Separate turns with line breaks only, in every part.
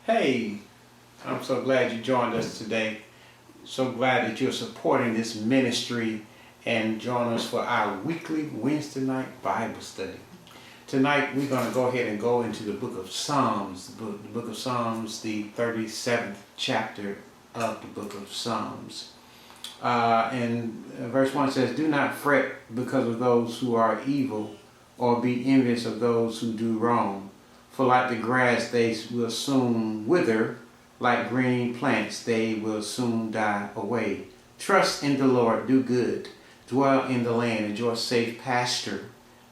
Hey, I'm so glad you joined us today. So glad that you're supporting this ministry and join us for our weekly Wednesday night Bible study. Tonight we're going to go ahead and go into the book of Psalms, the book of Psalms, the 37th chapter of the book of Psalms. And verse 1 says, "Do not fret because of those who are evil, or be envious of those who do wrong. For like the grass they will soon wither, like green plants they will soon die away. Trust in the Lord, do good, dwell in the land, enjoy safe pasture.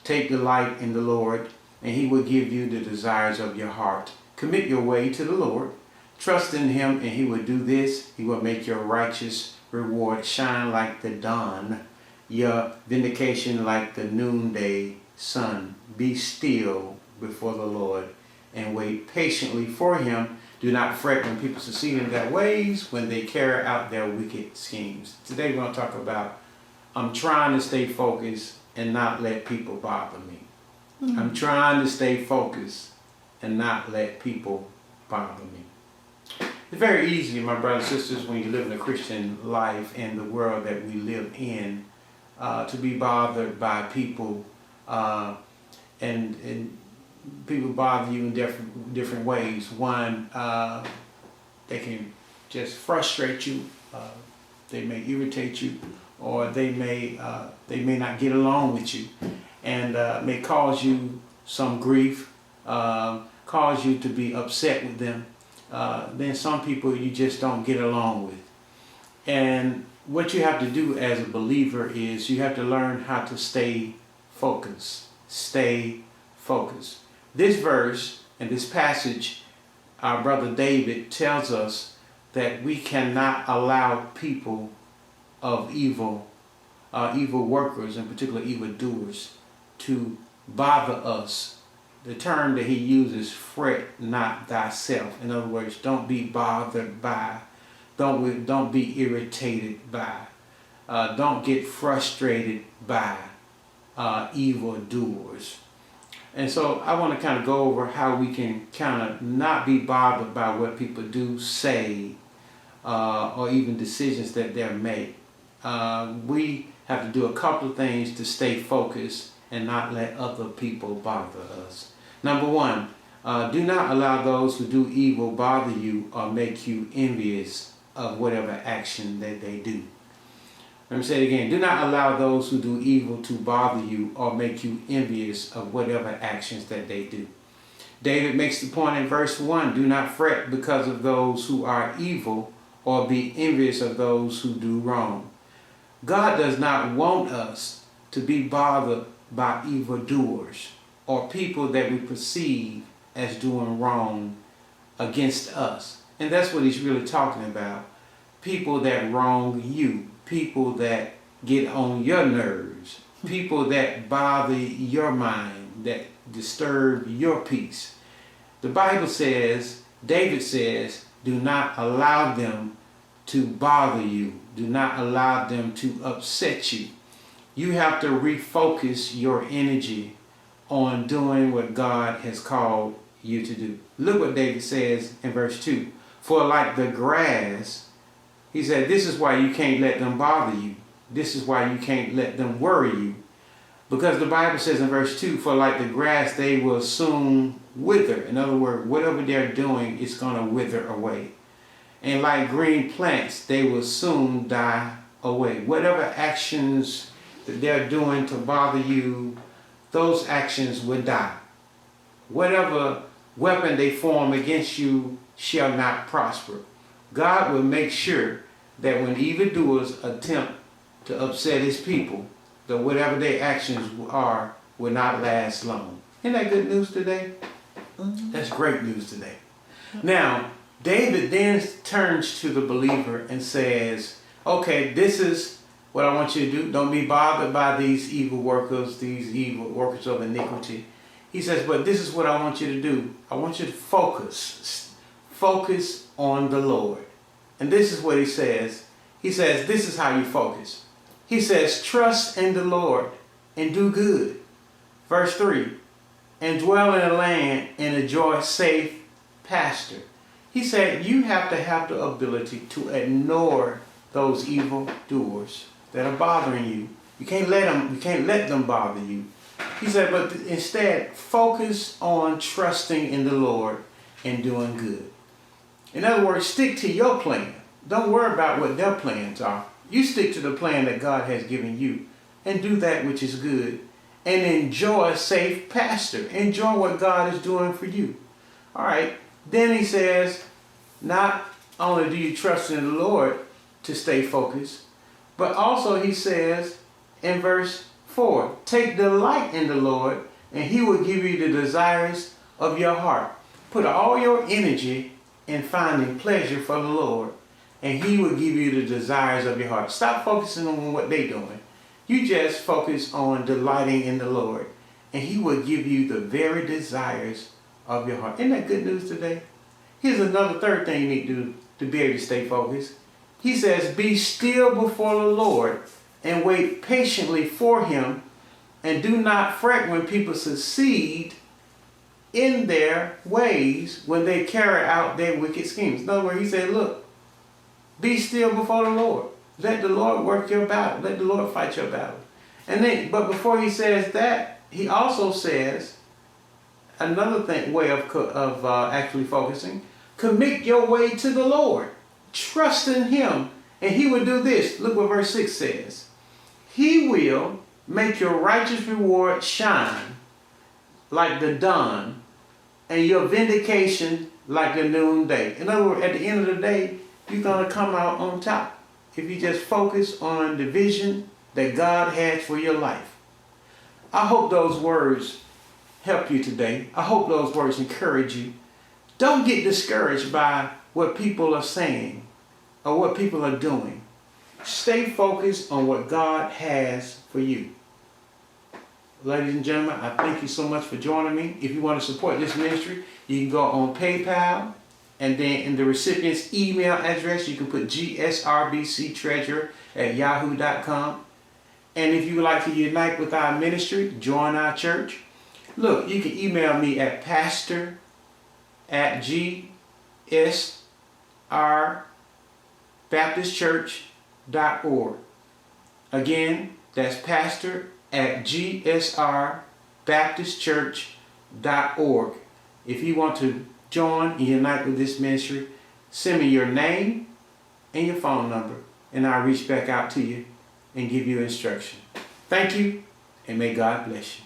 Take delight in the Lord, and he will give you the desires of your heart. Commit your way to the Lord. Trust in him, and he will do this. He will make your righteous reward shine like the dawn, your vindication like the noonday sun. Be still before the Lord and wait patiently for him. Do not fret when people succeed in their ways, when they carry out their wicked schemes." Today we're going to talk about I'm trying to stay focused and not let people bother me. I'm trying to stay focused and not let people bother me. It's very easy, my brothers and sisters, when you live in a Christian life and the world that we live in, to be bothered by people, and people bother you in different ways. One, they can just frustrate you. They may irritate you, or they may not get along with you, and may cause you some grief, cause you to be upset with them. Then some people you just don't get along with. And what you have to do as a believer is you have to learn how to stay focused. Stay focused. This verse and this passage, our brother David tells us that we cannot allow people of evil workers, in particular evil doers, to bother us. The term that he uses, fret not thyself. In other words, don't be bothered by, don't be irritated by, don't get frustrated by evil doers. And so I want to kind of go over how we can kind of not be bothered by what people do, say, or even decisions that they make. We have to do a couple of things to stay focused and not let other people bother us. Number one, do not allow those who do evil bother you or make you envious of whatever action that they do. Let me say it again. Do not allow those who do evil to bother you or make you envious of whatever actions that they do. David makes the point in verse 1, "Do not fret because of those who are evil or be envious of those who do wrong." God does not want us to be bothered by evildoers or people that we perceive as doing wrong against us. And that's what he's really talking about. People that wrong you. People that get on your nerves. People that bother your mind, that disturb your peace. The Bible says, David says, do not allow them to bother you. Do not allow them to upset you. You have to refocus your energy on doing what God has called you to do. Look what David says in verse 2. "For like the grass," he said, this is why you can't let them bother you. This is why you can't let them worry you. Because the Bible says in verse 2, "For like the grass, they will soon wither." In other words, whatever they're doing is going to wither away. "And like green plants, they will soon die away." Whatever actions that they're doing to bother you, those actions will die. Whatever weapon they form against you shall not prosper. God will make sure that when evildoers attempt to upset his people, that whatever their actions are will not last long. Isn't that good news today? That's great news today. Now, David then turns to the believer and says, okay, this is what I want you to do. Don't be bothered by these evil workers of iniquity. He says, but this is what I want you to do. I want you to focus. Focus on the Lord. And this is what he says. He says, this is how you focus. He says, trust in the Lord and do good. Verse 3, and dwell in the land and enjoy safe pasture. He said you have to have the ability to ignore those evil doers that are bothering you. You can't let them bother you. He said, but instead focus on trusting in the Lord and doing good. In other words, stick to your plan. Don't worry about what their plans are. You stick to the plan that God has given you and do that which is good. And enjoy safe pasture. Enjoy what God is doing for you. All right. Then he says, not only do you trust in the Lord to stay focused, but also he says in verse 4, take delight in the Lord and he will give you the desires of your heart. Put all your energy in finding pleasure for the Lord and he will give you the desires of your heart. Stop focusing on what they're doing. You just focus on delighting in the Lord and he will give you the very desires of your heart. Isn't that good news today? Here's another third thing you need to do to be able to stay focused. He says, be still before the Lord and wait patiently for him, and do not fret when people succeed in their ways when they carry out their wicked schemes. In other words, he said, look, be still before the Lord. Let the Lord work your battle. Let the Lord fight your battle. And then, but before he says that, he also says another way of actually focusing. Commit your way to the Lord. Trust in him. And he will do this. Look what verse 6 says. He will make your righteous reward shine like the dawn, and your vindication like the noonday. In other words, at the end of the day, you're going to come out on top if you just focus on the vision that God has for your life. I hope those words help you today. I hope those words encourage you. Don't get discouraged by what people are saying or what people are doing. Stay focused on what God has for you. Ladies and gentlemen, I thank you so much for joining me. If you want to support this ministry, you can go on PayPal, and then in the recipient's email address, you can put gsrbctreasurer@yahoo.com. And if you would like to unite with our ministry, join our church. Look, you can email me at pastor@gsrbaptistchurch.org. Again, that's pastor@gsrbaptistchurch.org. If you want to join and unite with this ministry, send me your name and your phone number, and I'll reach back out to you and give you instruction. Thank you, and may God bless you.